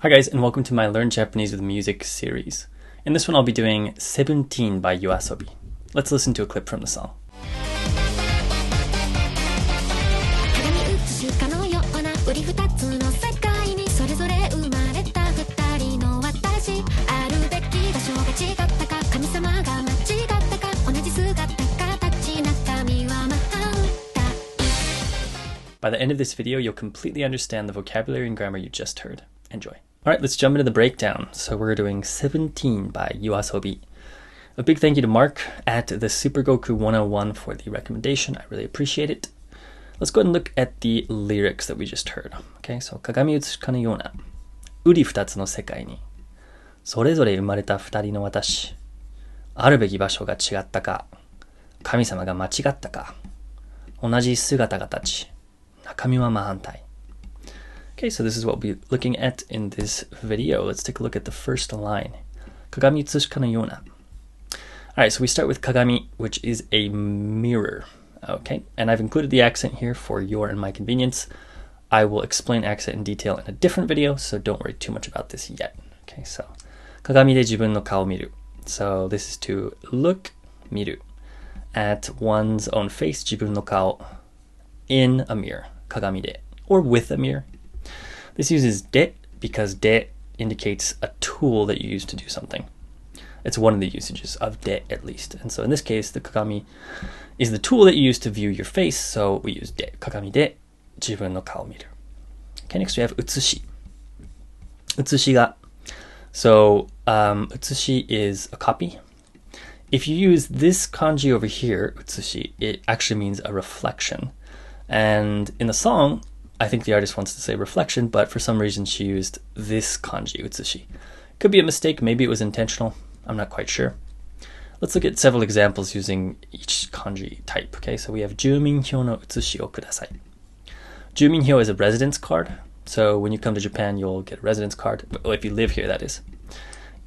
Hi guys, and welcome to my Learn Japanese with Music series. In this one I'll be doing 17 by YOASOBI. Let's listen to a clip from the song. By the end of this video, you'll completely understand the vocabulary and grammar you just heard. Enjoy. Alright, let's jump into the breakdown. So we're doing 17 by YOASOBI. A big thank you to Mark at the Super Goku 101 for the recommendation. I really appreciate it. Let's go ahead and look at the lyrics that we just heard. Okay, so 鏡写しかのようなうり二つの世界にそれぞれ生まれた二人の私あるべき場所が違ったか神様が間違ったか同じ姿形中身は真反対 Okay, so this is what we'll be looking at in this video. Let's take a look at the first line. Kagami utsushika no yona. Alright, so we start with kagami, which is a mirror. Okay, and I've included the accent here for your and my convenience. I will explain accent in detail in a different video, so don't worry too much about this yet. Okay, so kagami de jibun no kao miru. So this is to look, miru, at one's own face, jibun no kao, in a mirror, kagami de, or with a mirror. This uses de because de indicates a tool that you use to do something. It's one of the usages of de at least. And so in this case, the kagami is the tool that you use to view your face. So we use de. Kagami de jibun no kao miru. Okay, next we have utsushi. Utsushi ga. So utsushi is a copy. If you use this kanji over here, utsushi, it actually means a reflection. And in the song, I think the artist wants to say reflection, but for some reason she used this kanji, utsushi. Could be a mistake, maybe it was intentional, I'm not quite sure. Let's look at several examples using each kanji type. Okay, so we have juminhyou no utsushi o kudasai. Juminhyou is a residence card, so when you come to Japan you'll get a residence card, well, if you live here that is.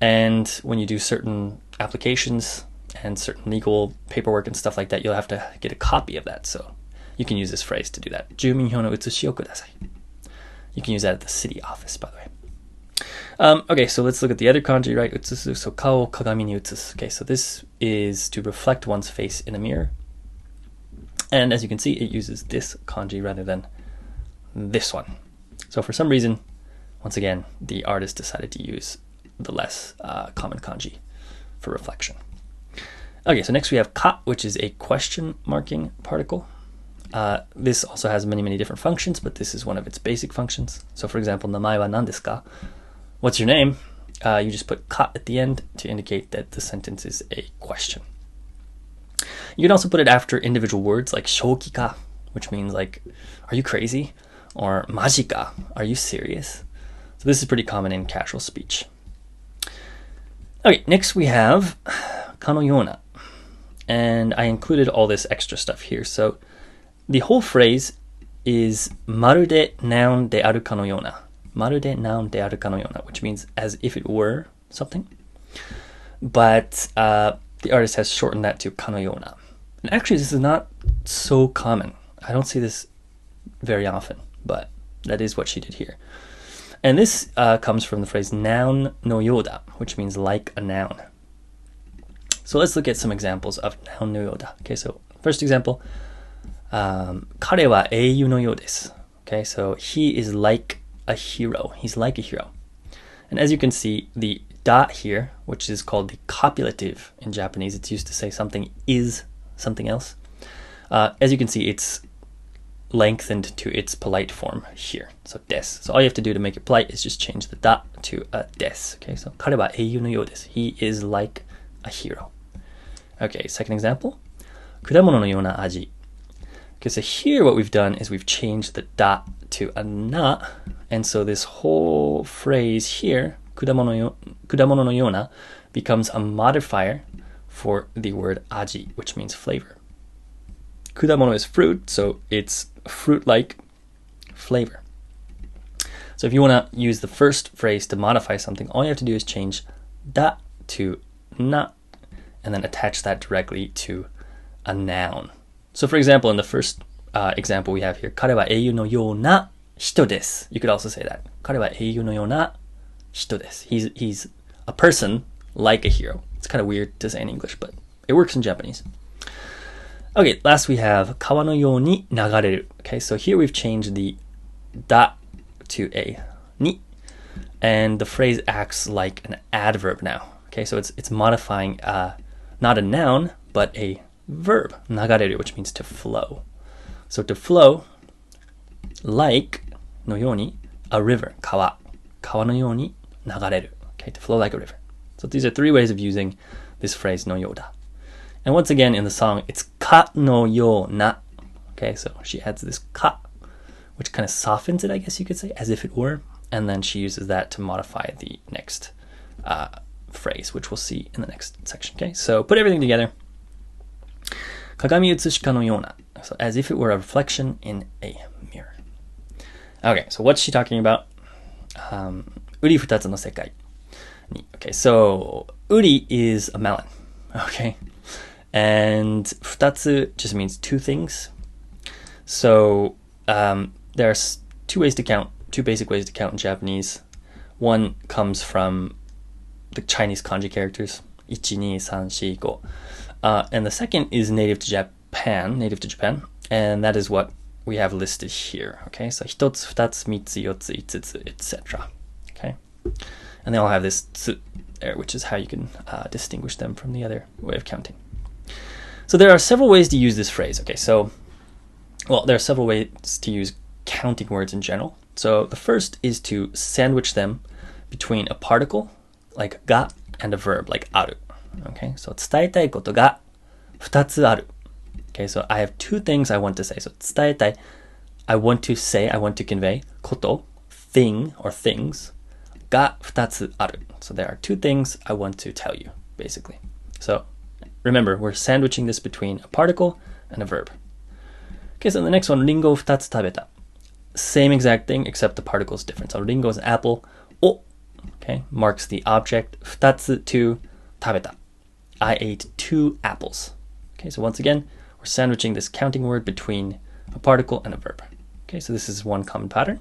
And when you do certain applications and certain legal paperwork and stuff like that, you'll have to get a copy of that, so you can use this phrase to do that. Juminhyou no utsushi o kudasai. You can use that at the city office, by the way. Okay, so let's look at the other kanji, right? Utsusu, so kao kagami ni utsusu. Okay, so this is to reflect one's face in a mirror. And as you can see, it uses this kanji rather than this one. So for some reason, once again, the artist decided to use the less common kanji for reflection. Okay, so next we have ka, which is a question marking particle. This also has many different functions, but this is one of its basic functions. So for example, namae wa nan desu ka? What's your name? You just put ka at the end to indicate that the sentence is a question. You can also put it after individual words like shoki ka, which means like, are you crazy? Or maji ka, are you serious? So this is pretty common in casual speech. Okay, next we have ka no yona. And I included all this extra stuff here. So the whole phrase is marude noun de aru ka no yona. Marude noun de aru ka no yona, which means as if it were something. But the artist has shortened that to ka no yona. And actually this is not so common. I don't see this very often, but that is what she did here. And this comes from the phrase noun no yoda, which means like a noun. So let's look at some examples of noun no yoda. Okay, so first example. 彼は英雄のようです. Okay, so he is like a hero. He's like a hero. And as you can see, the dot here, which is called the copulative in Japanese, it's used to say something is something else. As you can see, it's lengthened to its polite form here. So des. So all you have to do to make it polite is just change the dot to a des. Okay, so 彼は英雄のようです. He is like a hero. Okay, second example. 果物のような味. Okay, so here what we've done is we've changed the dot to a na, and so this whole phrase here, kudamono no yona, becomes a modifier for the word aji, which means flavor. Kudamono is fruit, so it's fruit-like flavor. So if you want to use the first phrase to modify something, all you have to do is change da to na, and then attach that directly to a noun. So for example, in the first example we have here, 彼は英雄のような人です. You could also say that. 彼は英雄のような hito desu. He's a person like a hero. It's kind of weird to say in English, but it works in Japanese. Okay, last we have 川のように流れる. Okay, so here we've changed the da to a ni, and the phrase acts like an adverb now. Okay, so it's modifying not a noun, but a verb, 流れる, which means to flow. So to flow, like のように a river, 川のように流れる. Okay, to flow like a river. So these are three ways of using this phrase のようだ. And once again in the song, it's かのような. Okay, so she adds this か, which kind of softens it, I guess you could say, as if it were. And then she uses that to modify the next phrase, which we'll see in the next section. Okay, so put everything together. 鏡写しかのような. So as if it were a reflection in a mirror. Okay, so what's she talking about? うり二つの世界に. Okay, so うり is a melon. Okay, and 二つ just means two things. So there's two basic ways to count in Japanese. One comes from the Chinese kanji characters, 1, 2, 3, 4, 5. And the second is native to Japan, and that is what we have listed here. Okay, so 1つ、2つ、3つ、4つ、5つ, etc. Okay, and they all have this tsu there, which is how you can distinguish them from the other way of counting. So there are several ways to use this phrase. Okay, so there are several ways to use counting words in general. So the first is to sandwich them between a particle like ga and a verb like aru. Okay, so 伝えたいことが2つある. Okay, so I have two things I want to say. So 伝えたい, I want to say, I want to convey, こと, thing or things, が2つある. So there are two things I want to tell you, basically. So remember, we're sandwiching this between a particle and a verb. Okay, so the next one, リンゴを2つ食べた. Same exact thing, except the particle is different. So リンゴis an apple, を, okay, marks the object, 2つ to 食べた. I ate 2 apples. Okay, so once again, we're sandwiching this counting word between a particle and a verb. Okay, so this is one common pattern.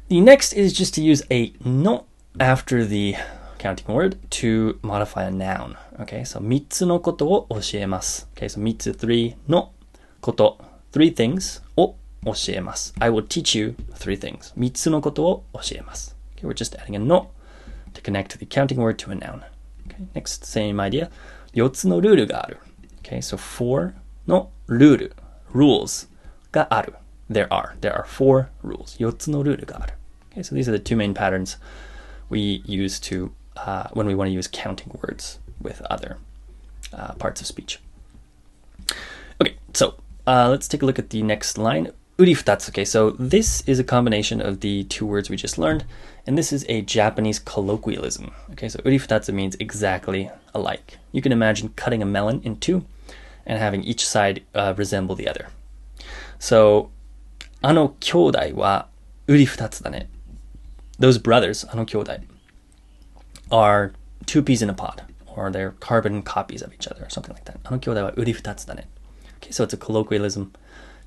The next is just to use a no after the counting word to modify a noun. Okay, so 3つのことを教えます. Okay, so 3つ 3のこと 3 things を教えます. I will teach you 3 things. 3つのことを教えます. Okay, we're just adding a no to connect the counting word to a noun. Okay, next, same idea. 4つのルールがある. Okay, so 4のルール rules がある. There are 4 rules. 4つのルールがある. Okay, so these are the two main patterns we use to when we want to use counting words with other parts of speech. Okay, so let's take a look at the next line. うり二つ. Okay, so this is a combination of the two words we just learned, and this is a Japanese colloquialism. Okay, so うり二つ means exactly alike. You can imagine cutting a melon in two and having each side resemble the other. So, あの兄弟はうり二つだね. Those brothers, あの兄弟, are two peas in a pod, or they're carbon copies of each other, or something like that. あの兄弟はうり二つだね. Okay, so it's a colloquialism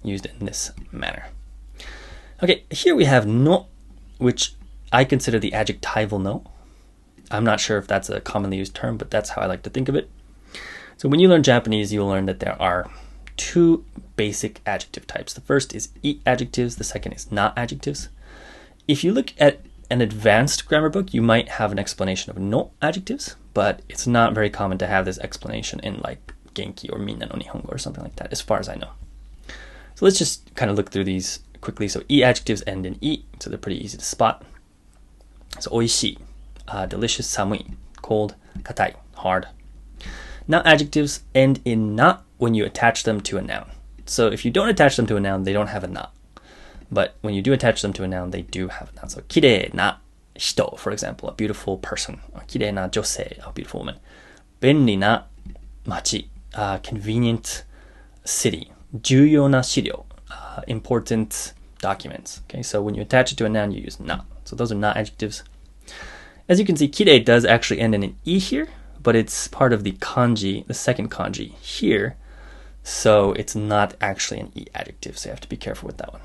used in this manner. Okay, here we have no, which I consider the adjectival no. I'm not sure if that's a commonly used term, but that's how I like to think of it. So when you learn Japanese, you'll learn that there are two basic adjective types. The first is I adjectives, the second is na adjectives. If you look at an advanced grammar book, you might have an explanation of no adjectives, but it's not very common to have this explanation in like Genki or Minna no Nihongo or something like that, as far as I know. So let's just kind of look through these quickly. So I adjectives end in I, so they're pretty easy to spot. So おいしい, delicious, 寒い, cold, 硬い, hard. Na adjectives end in na when you attach them to a noun. So if you don't attach them to a noun, they don't have a na. But when you do attach them to a noun, they do have a noun. So きれいな人, for example, a beautiful person. きれいな女性, a beautiful woman. 便利な町, convenient city. 重要な資料, important documents. Okay, so when you attach it to a noun, you use na. So those are na adjectives. As you can see, きれい does actually end in an I here, but it's part of the kanji, the second kanji here. So it's not actually an I adjective, so you have to be careful with that one.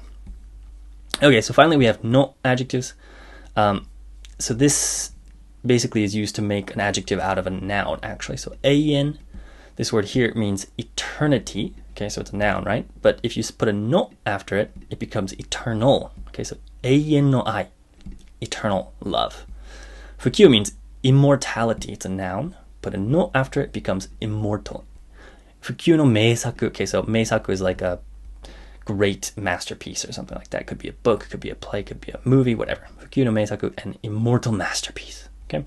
Okay, so finally we have no adjectives. So this basically is used to make an adjective out of a noun, actually. So 永遠, this word here means eternity. Okay, so it's a noun, right? But if you put a no after it, it becomes eternal. Okay, so 永遠の愛, eternal love. Fukyu means immortality. It's a noun. Put a no after it, becomes immortal. Fukyu no meisaku. Okay, so meisaku is like a great masterpiece or something like that. It could be a book, it could be a play, it could be a movie, whatever. Fukyu no meisaku, an immortal masterpiece. Okay,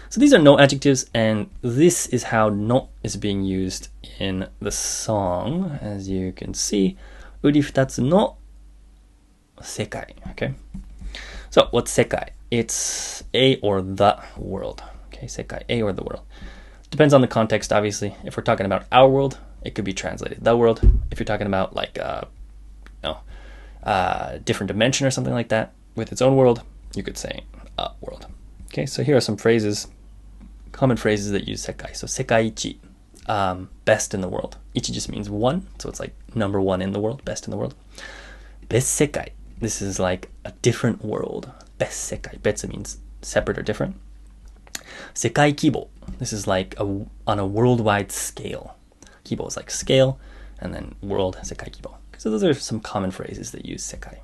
so these are no adjectives, and this is how no is being used in the song. As you can see, uri futatsu no sekai. Okay, so what's sekai? It's a or the world. Okay, sekai, a or the world. Depends on the context, obviously. If we're talking about our world, it could be translated the world. If you're talking about like different dimension or something like that with its own world, you could say a world. Okay, so here are some phrases, common phrases that use sekai. So sekaiichi, best in the world. Ichi just means one, so it's like number one in the world, best in the world. Bessekai, this is like a different world. Bessekai, betsu means separate or different. Sekai kibo, this is like on a worldwide scale. Kibo is like scale, and then world, sekai kibo. So those are some common phrases that use sekai.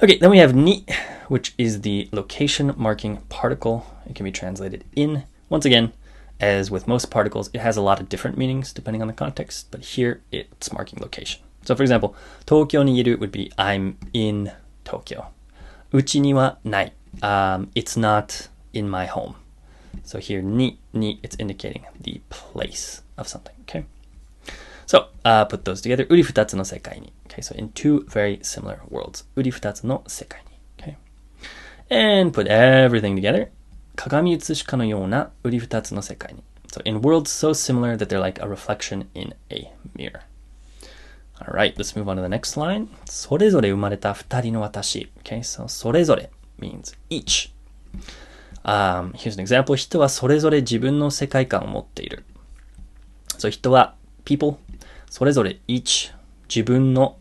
Okay, then we have ni, which is the location marking particle. It can be translated in. Once again, as with most particles, it has a lot of different meanings depending on the context, but here it's marking location. So for example, Tokyo ni iru would be I'm in Tokyo. Uchi ni wa nai. It's not in my home. So here ni, it's indicating the place of something, okay? So put those together. Uri futatsu no sekai ni. Okay, so in two very similar worlds. Uri futatsu no sekai ni. Okay. And put everything together. Kagami utsushi ka no youna uri futatsu no sekai ni. So in worlds so similar that they're like a reflection in a mirror. All right, let's move on to the next line. それぞれ生まれた二人の私. Okay, so それぞれ means each. Here's an example. 人はそれぞれ自分の世界観を持っている. So 人は people, それぞれ each 自分の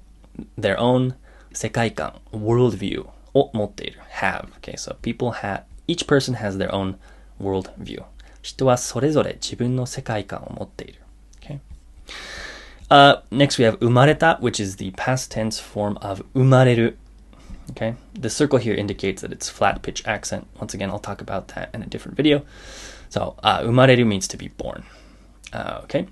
their own 世界観 world view を持っている have. Okay, so people have, each person has their own world view. 人はそれぞれ自分の世界観を持っている. Okay. Next we have 生まれた, which is the past tense form of 生まれる. Okay, the circle here indicates that it's flat pitch accent. Once again, I'll talk about that in a different video. So, 生まれる means to be born. Okay,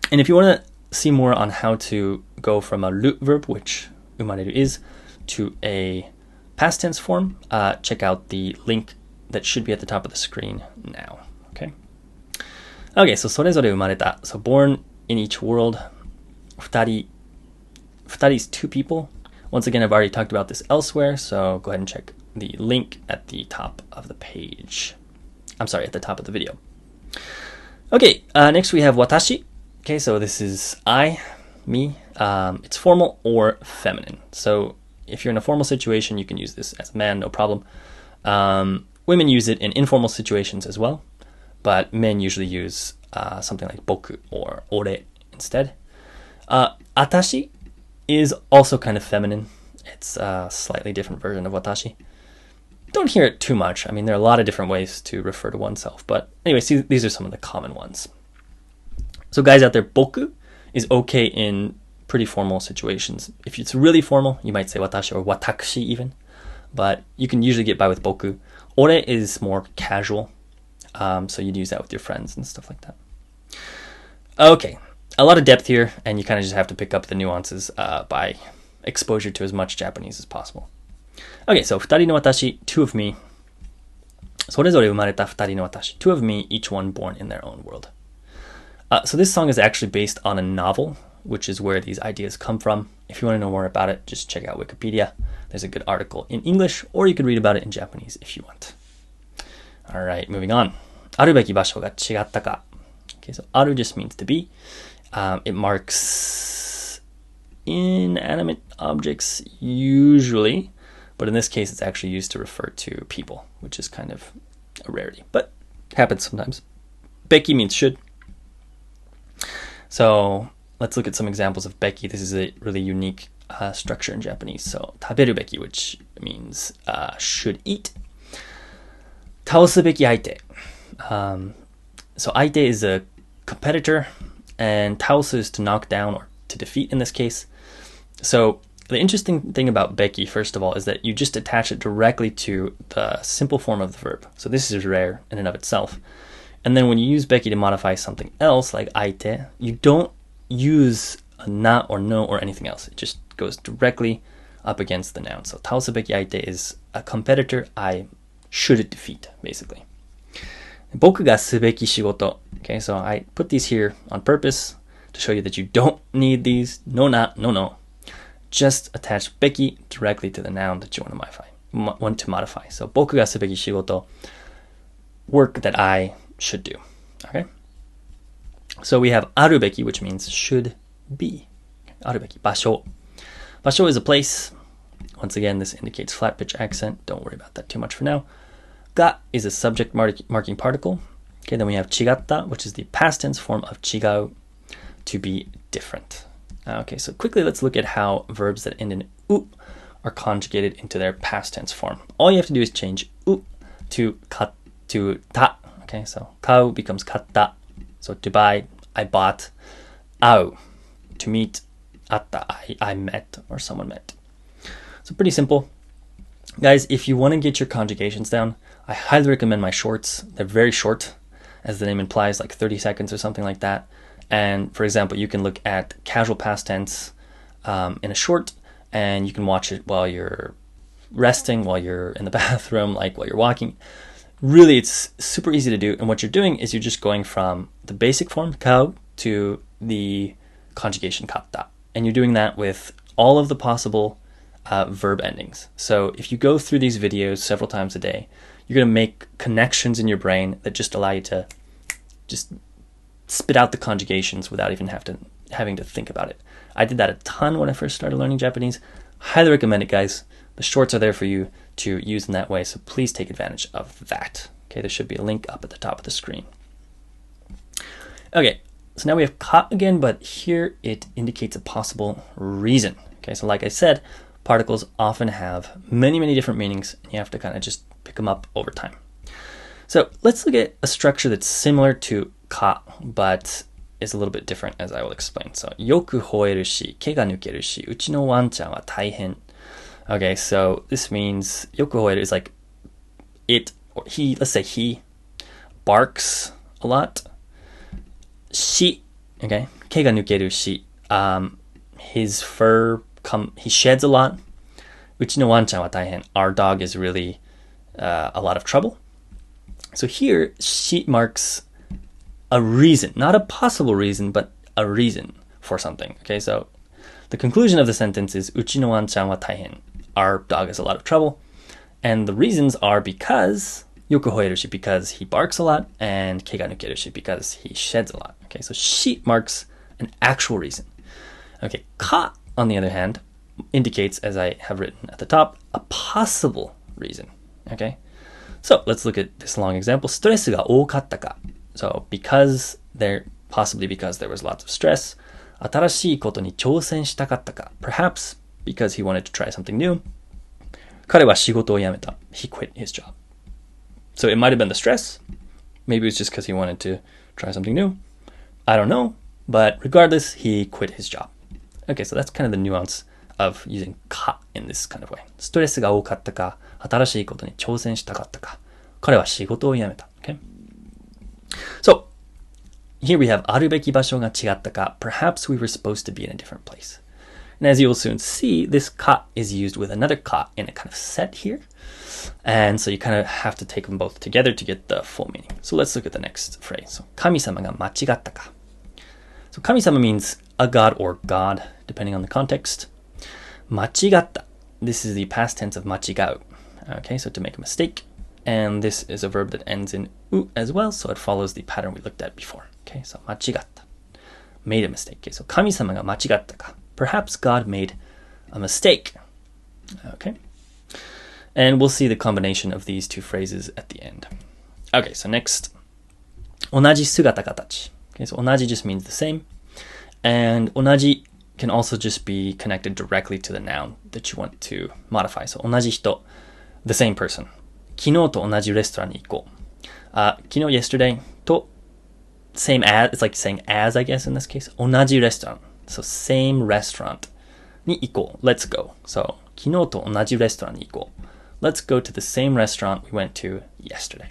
and if you want to see more on how to go from a root verb, which 生まれる is, to a past tense form, check out the link that should be at the top of the screen now. Okay. Okay, so それぞれ生まれた. So born in each world. 二人 is two people. Once again, I've already talked about this elsewhere, so go ahead and check the link at the top of the page. I'm sorry, at the top of the video. Okay, next we have watashi. Okay, so this is I, me. It's formal or feminine. So if you're in a formal situation, you can use this as a man, no problem. Women use it in informal situations as well, but men usually use something like boku or ore instead. Atashi is also kind of feminine. It's a slightly different version of watashi. Don't hear it too much. I mean, there are a lot of different ways to refer to oneself, but anyway, see, these are some of the common ones. So guys out there, boku is okay in pretty formal situations. If it's really formal, you might say watashi or watakushi even, but you can usually get by with boku. Ore is more casual, so you'd use that with your friends and stuff like that. Okay. A lot of depth here, and you kind of just have to pick up the nuances by exposure to as much Japanese as possible. Okay, so 二人の私, two of me. それぞれ生まれた二人の私, two of me, each one born in their own world. So this song is actually based on a novel, which is where these ideas come from. If you want to know more about it, just check out Wikipedia. There's a good article in English, or you could read about it in Japanese if you want. All right, moving on. あるべき場所が違ったか. Okay, so ある just means to be. It marks inanimate objects usually, but in this case it's actually used to refer to people, which is kind of a rarity, but happens sometimes. Beki means should. So let's look at some examples of beki. This is a really unique structure in Japanese. So taberu beki, which means should eat. 倒すべき相手. So 相手 is a competitor, and 倒す is to knock down or to defeat in this case. So the interesting thing about beki, first of all, is that you just attach it directly to the simple form of the verb. So this is rare in and of itself. And then when you use beki to modify something else, like 相手, you don't use a na or no or anything else. It just goes directly up against the noun. So 倒すべき相手 is a competitor I should defeat, basically. 僕がすべき仕事. Okay, so I put these here on purpose to show you that you don't need these. No, not, no, no. Just attach beki directly to the noun that you want to modify. So 僕がすべき仕事, work that I should do. Okay? So we have あるべき, which means should be. あるべき, 場所. 場所 is a place. Once again, this indicates flat pitch accent. Don't worry about that too much for now. が is a subject marking particle. Okay, then we have 違った, which is the past tense form of 違う, to be different. Okay, so quickly let's look at how verbs that end in u are conjugated into their past tense form. All you have to do is change u to ta. Okay, so 買う becomes 買った. So to buy, I bought. 会う, to meet. 会った, I met or someone met. So pretty simple. Guys, if you want to get your conjugations down, I highly recommend my shorts. They're very short, as the name implies, like 30 seconds or something like that. And for example, you can look at casual past tense in a short, and you can watch it while you're resting, while you're in the bathroom, like while you're walking. Really, it's super easy to do. And what you're doing is you're just going from the basic form, 買う, to the conjugation 買った. And you're doing that with all of the possible verb endings. So if you go through these videos several times a day, you're going to make connections in your brain that just allow you to just spit out the conjugations without even having to think about it. I did that a ton when I first started learning Japanese. Highly recommend it, guys. The shorts are there for you to use in that way, so please take advantage of that. Okay, there should be a link up at the top of the screen. Okay, so now we have か again, but here it indicates a possible reason. Okay, so like I said, particles often have many, many different meanings, and you have to kind of just pick them up over time. So let's look at a structure that's similar to か, but is a little bit different, as I will explain. So よく吠えるし、毛が抜けるし、うちのワンちゃんは大変. Okay, so this means よく吠える is like it or he, let's say he barks a lot. し, okay, 毛が抜けるし, his fur he sheds a lot. うちのワンちゃんは大変. Our dog is really a lot of trouble. So here, し marks a reason, not a possible reason, but a reason for something. Okay, so the conclusion of the sentence is うちのワンちゃんは大変. Our dog has a lot of trouble. And the reasons are because よく吠えるし because he barks a lot, and 毛が抜けるし because he sheds a lot. Okay, so し marks an actual reason. Okay, か on the other hand indicates, as I have written at the top, a possible reason. Okay, so let's look at this long example. ストレスが多かったか. So possibly because there was lots of stress. 新しいことに挑戦したかったか. Perhaps because he wanted to try something new. 彼は仕事を辞めた. He quit his job. So it might have been the stress. Maybe it was just because he wanted to try something new. I don't know. But regardless, he quit his job. Okay, so that's kind of the nuance of using か in this kind of way. ストレスが多かったか、新しいことに挑戦したかったか、彼は仕事を辞めた. Okay? So, here we have あるべき場所が違ったか. Perhaps we were supposed to be in a different place. And as you will soon see, this か is used with another か in a kind of set here. And so you kind of have to take them both together to get the full meaning. So let's look at the next phrase. So, 神様が間違ったか. So 神様 means a god or god, depending on the context. 間違った. This is the past tense of 間違う. Okay, so to make a mistake. And this is a verb that ends in u as well, so it follows the pattern we looked at before. Okay, so 間違った. Made a mistake. Okay, so 神様が間違ったか. Perhaps God made a mistake. Okay. And we'll see the combination of these two phrases at the end. Okay, so next. 同じ姿形. Okay, so 同じ just means the same. And 同じ can also just be connected directly to the noun that you want to modify. So 同じ人, the same person. 昨日と同じレストランに行こう。昨日 yesterday と same as, it's like saying as I guess in this case. 同じレストラン。So same restaurant に行こう。Let's go. So 昨日と同じレストランに行こう。Let's go to the same restaurant we went to yesterday.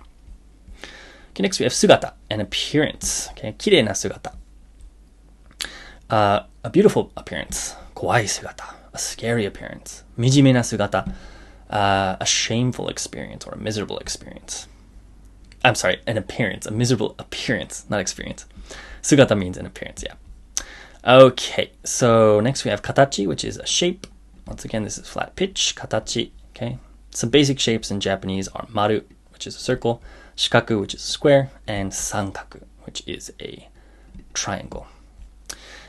Okay, next we have 姿 and appearance. Okay, 綺麗な姿。A beautiful appearance. 怖い姿。A scary appearance. 惨めな姿。A shameful experience or a miserable experience. I'm sorry, an appearance. A miserable appearance, not experience. 姿 means an appearance, yeah. Okay, so next we have 形, which is a shape. Once again, this is flat pitch. 形, okay. Some basic shapes in Japanese are maru, which is a circle, 四角, which is a square, and 三角, which is a triangle.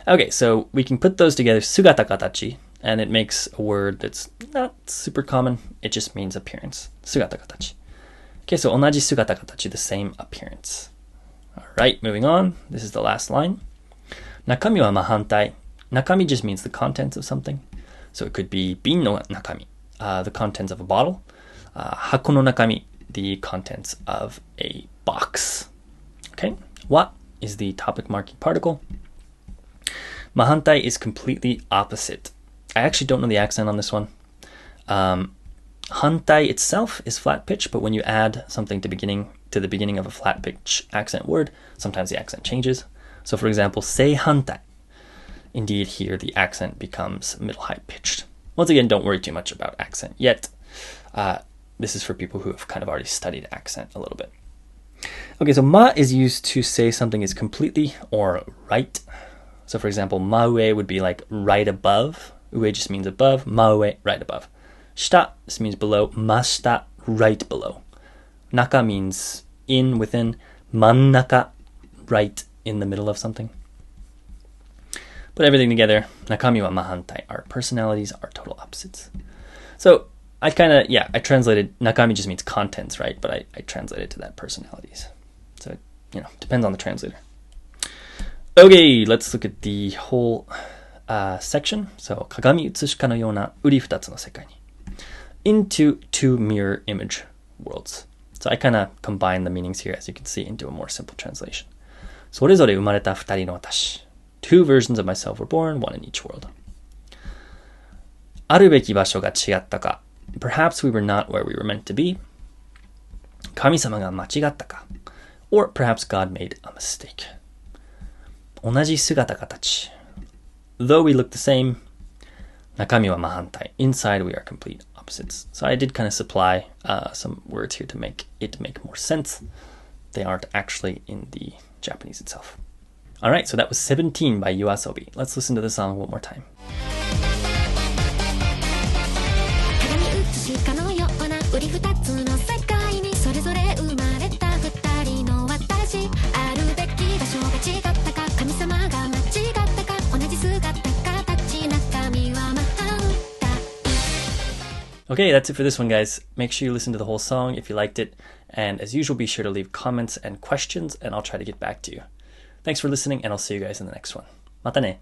Okay, so we can put those together, 姿形, and it makes a word that's not super common. It just means appearance. 姿形. Okay, so 同じ姿形, the same appearance. All right, moving on. This is the last line. 中身は真反対. 中身 just means the contents of something. So it could be 瓶の中身, the contents of a bottle. 箱の中身, the contents of a box. Okay, wa is the topic marking particle. 真反対 is completely opposite. I actually don't know the accent on this one. 反対 itself is flat pitch, but when you add something to the beginning of a flat pitch accent word, sometimes the accent changes. So for example, 正反対. Indeed, here the accent becomes middle high pitched. Once again, don't worry too much about accent yet. This is for people who have kind of already studied accent a little bit. Okay, so ma is used to say something is completely or right. So for example, maue would be like right above. Ue just means above. Maue, right above. Shita, this means below. Mashita, right below. Naka means in, within. Mannaka, right in the middle of something. Put everything together. Nakami wa mahantai. Our personalities are total opposites. So I translated, nakami just means contents, right? But I translated to that personalities. So, depends on the translator. Okay, let's look at the whole section. So, 鏡写しかのようなうり二つの世界に. Into two mirror image worlds. So I kind of combine the meanings here, as you can see, into a more simple translation. それぞれ生まれた二人の私. Two versions of myself were born, one in each world. あるべき場所が違ったか. Perhaps we were not where we were meant to be. 神様が間違ったか. Or perhaps God made a mistake. 同じ姿形. Though we look the same, 中身は真反対. Inside we are complete opposites. So I did kind of supply some words here to make it make more sense. They aren't actually in the Japanese itself. Alright, so that was 17 by YOASOBI. Let's listen to the song one more time. Okay, that's it for this one, guys. Make sure you listen to the whole song if you liked it. And as usual, be sure to leave comments and questions, and I'll try to get back to you. Thanks for listening, and I'll see you guys in the next one. またね.